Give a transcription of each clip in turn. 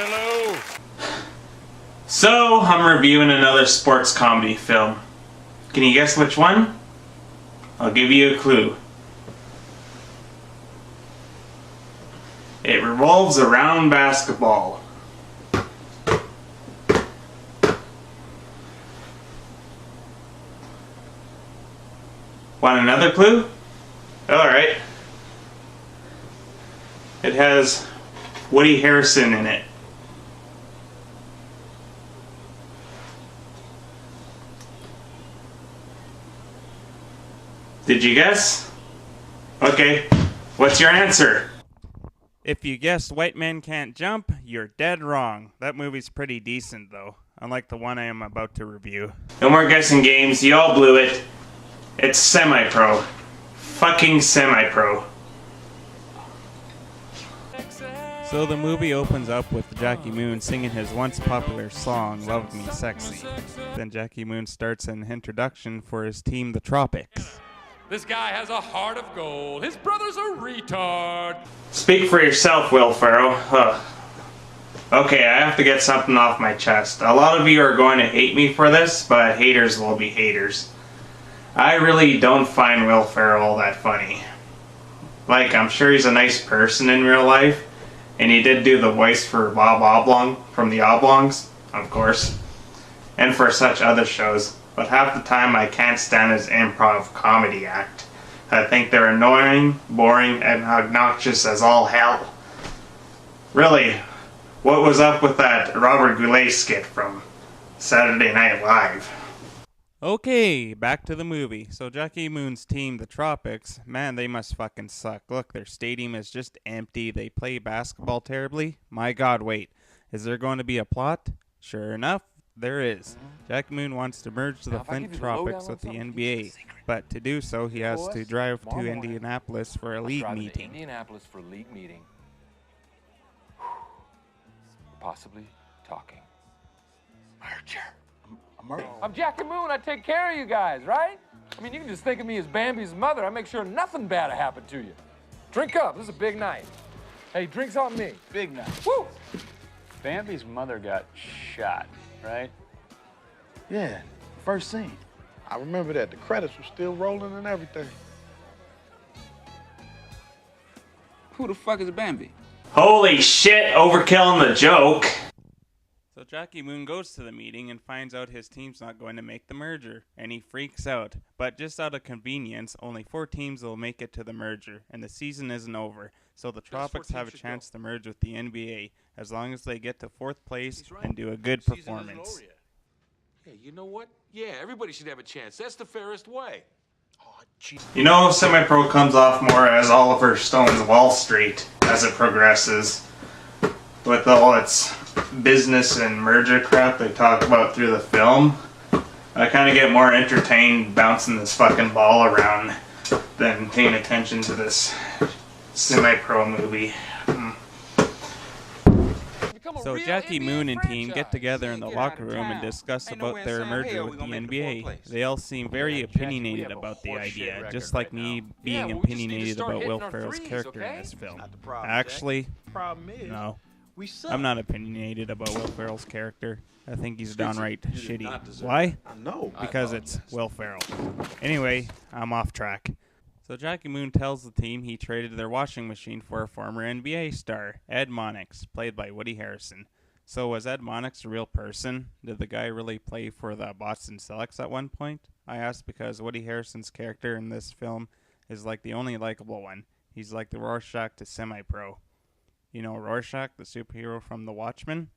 hello. So, I'm reviewing another sports comedy film. Can you guess which one? I'll give you a clue. It revolves around basketball. Want another clue? Alright. It has Woody Harrelson in it. Did you guess? Okay. What's your answer? If you guessed White Man Can't Jump, you're dead wrong. That movie's pretty decent, though, unlike the one I am about to review. No more guessing games. You all blew it. It's semi-pro. Fucking semi-pro. So the movie opens up with Jackie Moon singing his once popular song, Love Me Sexy. Then Jackie Moon starts an introduction for his team, the Tropics. This guy has a heart of gold. His brother's a retard. Speak for yourself, Will Ferrell. Okay, I have to get something off my chest. A lot of you are going to hate me for this, but haters will be haters. I really don't find Will Ferrell all that funny. Like, I'm sure he's a nice person in real life, and he did do the voice for Bob Oblong from The Oblongs, of course, and for such other shows, but half the time I can't stand his improv comedy act. I think they're annoying, boring, and obnoxious as all hell. Really, what was up with that Robert Goulet skit from Saturday Night Live? Okay, back to the movie. So Jackie Moon's team, the Tropics, man, they must fucking suck. Look, their stadium is just empty. They play basketball terribly. My god, wait. Is there going to be a plot? Sure enough, there is. Jackie Moon wants to merge the Flint Tropics with the NBA, but to do so, he has to drive to Indianapolis for a league meeting. Possibly talking. Merger. I'm Jackie Moon. I take care of you guys, right? I mean, you can just think of me as Bambi's mother. I make sure nothing bad will happen to you. Drink up. This is a big night. Hey, drinks on me. Big night. Woo! Bambi's mother got shot, right? Yeah, first scene. I remember that. The credits were still rolling and everything. Who the fuck is Bambi? Holy shit, overkilling the joke. So Jackie Moon goes to the meeting and finds out his team's not going to make the merger, and he freaks out. But just out of convenience, only 4 teams will make it to the merger, and the season isn't over. So the Tropics have a chance to merge with the NBA, as long as they get to 4th place and do a good performance. Hey, you know what? Yeah, everybody should have a chance. That's the fairest way. You know, semi-pro comes off more as Oliver Stone's Wall Street as it progresses. With all its business and merger crap they talk about through the film, I kind of get more entertained bouncing this fucking ball around than paying attention to this semi-pro movie. So Jackie Moon and team get together in the locker room and discuss about their merger with the NBA. They all seem very opinionated about the idea, just like me being opinionated about Will Ferrell's character in this film. Actually, no. I'm not opinionated about Will Ferrell's character. I think he's downright shitty. Why? No. Because it's Will Ferrell. Anyway, I'm off track. So Jackie Moon tells the team he traded their washing machine for a former NBA star, Ed Monix, played by Woody Harrelson. So was Ed Monix a real person? Did the guy really play for the Boston Celtics at one point? I ask because Woody Harrelson's character in this film is like the only likable one. He's like the Rorschach to semi-pro. You know Rorschach, the superhero from The Watchmen?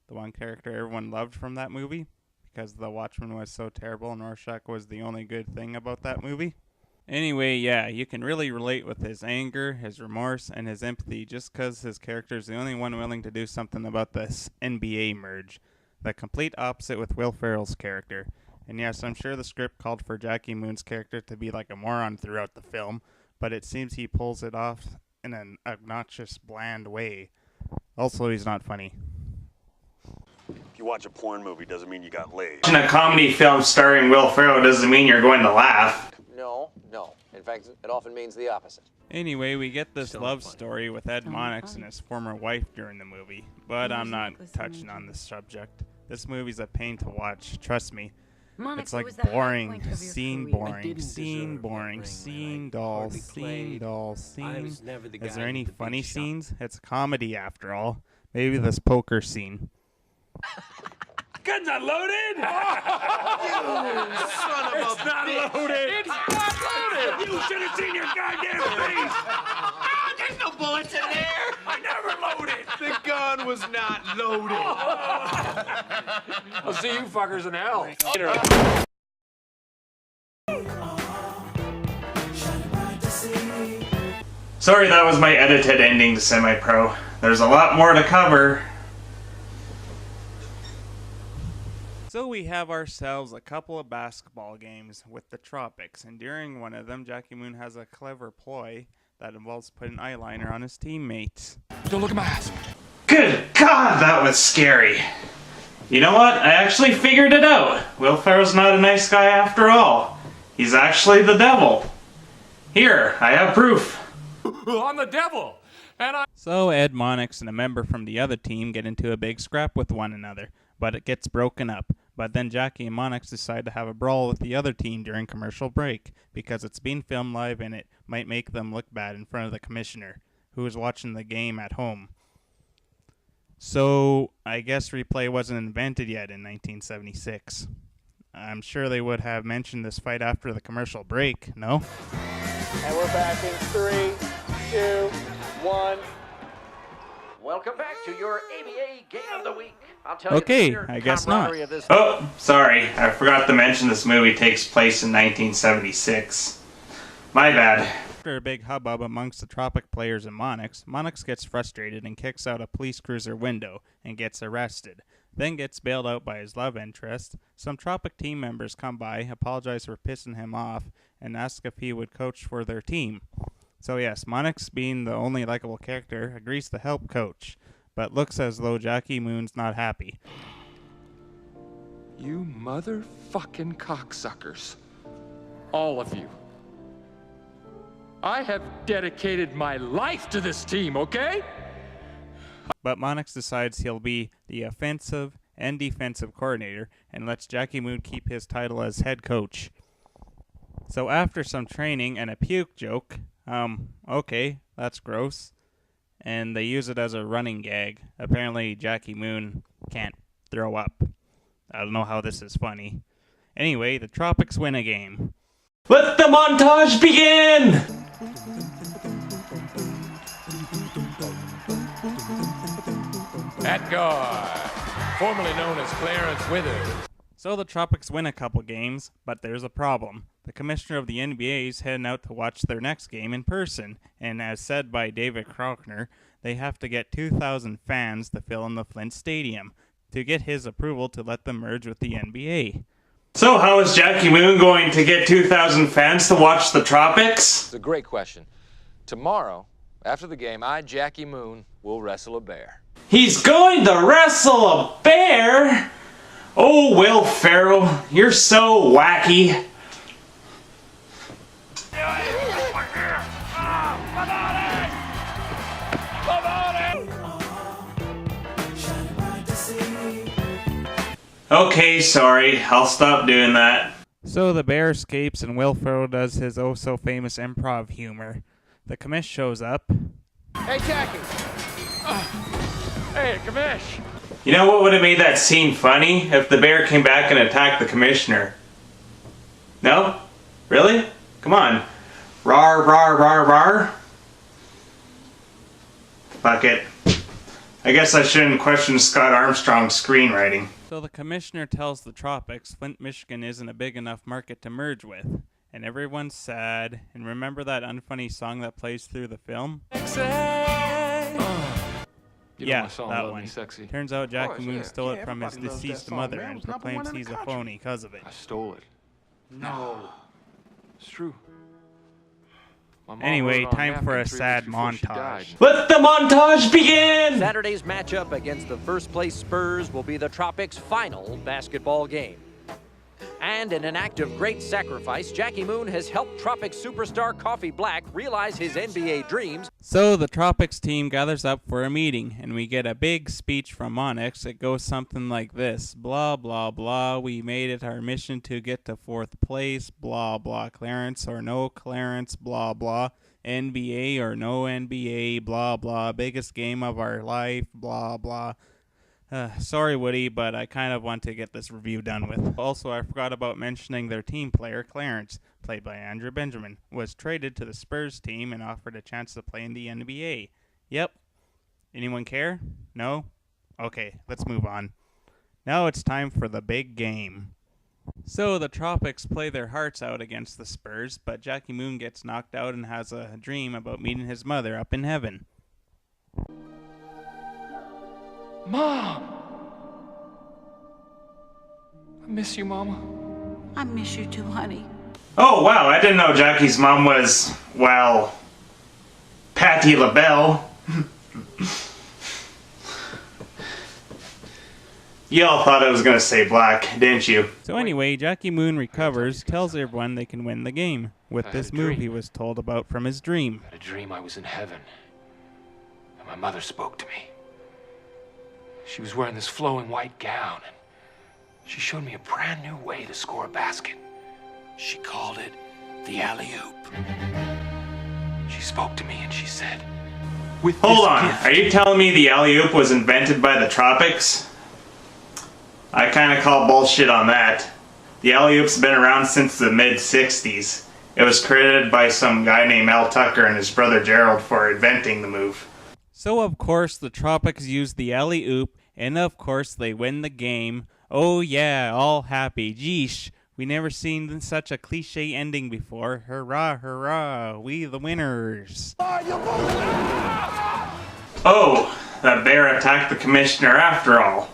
The one character everyone loved from that movie? Because The Watchmen was so terrible and Rorschach was the only good thing about that movie? Anyway, yeah, you can really relate with his anger, his remorse, and his empathy just because his character is the only one willing to do something about this NBA merge. The complete opposite with Will Ferrell's character. And yes, I'm sure the script called for Jackie Moon's character to be like a moron throughout the film, but it seems he pulls it off in an obnoxious, bland way. Also, he's not funny. You watch a porn movie doesn't mean you got laid. Watching a comedy film starring Will Ferrell doesn't mean you're going to laugh. No. In fact, it often means the opposite. Anyway, we get this love story with Ed Monix and his former wife during the movie, but I'm not touching on this subject. This movie's a pain to watch, trust me. It's like boring, scene boring, scene boring, scene dull, scene dull, scene. Is there any funny scenes? It's a comedy after all. Maybe this poker scene. Gun's not loaded! Son of a bitch. Loaded! It's not loaded! You should have seen your goddamn face! There's no bullets in there! I never loaded! The gun was not loaded. I'll see you fuckers in hell. Sorry, that was my edited ending to Semi-Pro. There's a lot more to cover. So we have ourselves a couple of basketball games with the Tropics, and during one of them, Jackie Moon has a clever ploy that involves putting eyeliner on his teammates. Don't look at my ass. Good God, that was scary. You know what? I actually figured it out. Will Ferrell's not a nice guy after all. He's actually the devil. Here, I have proof. I'm the devil! And So Ed Monix and a member from the other team get into a big scrap with one another, but it gets broken up. But then Jackie and Monix decide to have a brawl with the other team during commercial break, because it's being filmed live and it might make them look bad in front of the commissioner, who is watching the game at home. So I guess replay wasn't invented yet in 1976. I'm sure they would have mentioned this fight after the commercial break, no? And we're back in 3, 2, 1. Welcome back to your ABA Game of the Week. I'll tell Okay, you the I guess not. camaraderie of this. Oh, sorry. I forgot to mention this movie takes place in 1976. My bad. After a big hubbub amongst the Tropic players and Monix, Monix gets frustrated and kicks out a police cruiser window and gets arrested. Then gets bailed out by his love interest. Some Tropic team members come by, apologize for pissing him off, and ask if he would coach for their team. So yes, Monix, being the only likable character, agrees to help coach, but looks as though Jackie Moon's not happy. You motherfucking cocksuckers. All of you. I have dedicated my life to this team, okay? But Monix decides he'll be the offensive and defensive coordinator and lets Jackie Moon keep his title as head coach. So after some training and a puke joke, okay, that's gross. And they use it as a running gag. Apparently Jackie Moon can't throw up. I don't know how this is funny. Anyway, the Tropics win a game. Let the montage begin! At guard, formerly known as Clarence Withers. So the Tropics win a couple games, but there's a problem. The commissioner of the NBA is heading out to watch their next game in person, and as said by David Krochner, they have to get 2,000 fans to fill in the Flint Stadium to get his approval to let them merge with the NBA. So how is Jackie Moon going to get 2,000 fans to watch the Tropics? It's a great question. Tomorrow, after the game, I, Jackie Moon, will wrestle a bear. He's going to wrestle a bear? Oh, Will Ferrell, you're so wacky. Okay, sorry. I'll stop doing that. So the bear escapes and Will Ferrell does his oh-so-famous improv humor. The commish shows up. Hey, Jackie. Hey, Kamish! You know what would have made that scene funny? If the bear came back and attacked the commissioner. No? Really? Come on. Rar, rar, rar, rar. Fuck it. I guess I shouldn't question Scott Armstrong's screenwriting. So the commissioner tells the Tropics Flint, Michigan isn't a big enough market to merge with. And everyone's sad. And remember that unfunny song that plays through the film? You know Yeah, my song, that Love one. Me Sexy. Turns out Jackie course, Moon yeah. stole Yeah, it from his everybody loves that deceased song, mother man. It and was number proclaims one in he's the a country. phony because of it. I stole it. No. It's true. mom Anyway, wrote on time for a napkin 3 sad weeks before she died. montage. Let the montage begin! Saturday's matchup against the first-place Spurs will be the Tropics' final basketball game. And in an act of great sacrifice, Jackie Moon has helped Tropics superstar Coffee Black realize his NBA dreams. So the Tropics team gathers up for a meeting, and we get a big speech from Onyx. It goes something like this: blah, blah, blah, we made it our mission to get to 4th place, blah, blah, clearance or no clearance, blah, blah, NBA or no NBA, blah, blah, biggest game of our life, blah, blah. Sorry, Woody, but I kind of want to get this review done with. Also, I forgot about mentioning their team player, Clarence, played by Andrew Benjamin, was traded to the Spurs team and offered a chance to play in the NBA. Yep. Anyone care? No? Okay, let's move on. Now it's time for the big game. So the Tropics play their hearts out against the Spurs, but Jackie Moon gets knocked out and has a dream about meeting his mother up in heaven. Mom! I miss you, Mama. I miss you too, honey. Oh, wow, I didn't know Jackie's mom was, well, Patti LaBelle. Y'all thought I was going to say black, didn't you? So anyway, Jackie Moon recovers, tells everyone they can win the game, with this move he was told about from his dream. I had a dream I was in heaven, and my mother spoke to me. She was wearing this flowing white gown, and she showed me a brand new way to score a basket. She called it the alley-oop. She spoke to me and she said, Hold on, are you telling me the alley-oop was invented by the Tropics? I kind of call bullshit on that. The alley-oop's been around since the mid-60s. It was created by some guy named Al Tucker and his brother Gerald for inventing the move. So of course the Tropics use the alley-oop, and of course they win the game. Oh yeah, all happy. Geesh, we never seen such a cliche ending before. Hurrah, hurrah, we the winners. Oh, that bear attacked the commissioner after all.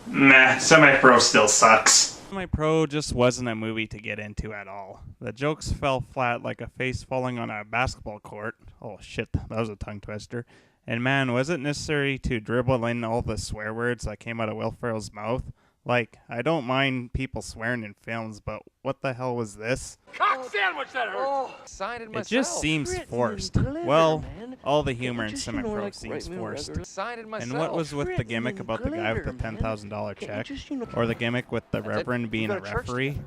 Meh, Semi-Pro still sucks. Semi-Pro just wasn't a movie to get into at all. The jokes fell flat like a face falling on a basketball court. Oh shit, that was a tongue twister. And man, was it necessary to dribble in all the swear words that came out of Will Ferrell's mouth? Like, I don't mind people swearing in films, but what the hell was this? cock sandwich that hurts! Signed it myself. It just seems forced. Well, all the humor in Semi-Pro seems forced. Signed it myself. And what was with the gimmick about the guy with the $10,000 check? Or the gimmick with the Reverend being a referee?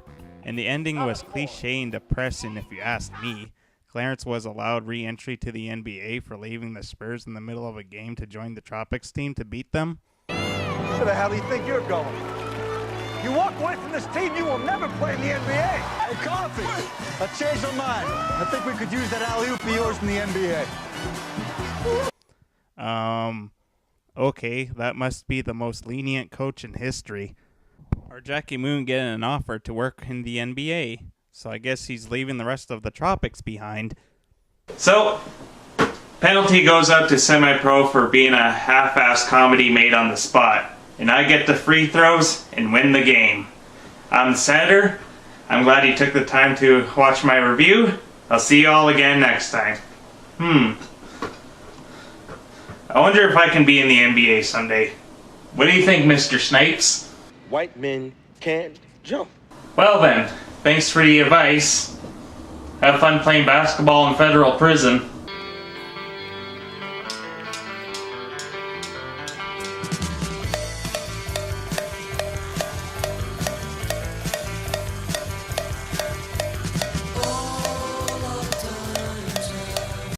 And the ending was cliche and depressing if you ask me. Clarence was allowed re-entry to the NBA for leaving the Spurs in the middle of a game to join the Tropics team to beat them. Where the hell do you think you're going? You walk away from this team, you will never play in the NBA. Hey, Coffee, I changed my mind. I think we could use that alley-oop of yours in the NBA. Okay, that must be the most lenient coach in history. Or Jackie Moon getting an offer to work in the NBA. So I guess he's leaving the rest of the Tropics behind. So, penalty goes out to Semi-Pro for being a half-assed comedy made on the spot. And I get the free throws and win the game. I'm the Senator. I'm glad you took the time to watch my review. I'll see you all again next time. I wonder if I can be in the NBA someday. What do you think, Mr. Snipes? White men can't jump. Well then, thanks for the advice. Have fun playing basketball in federal prison.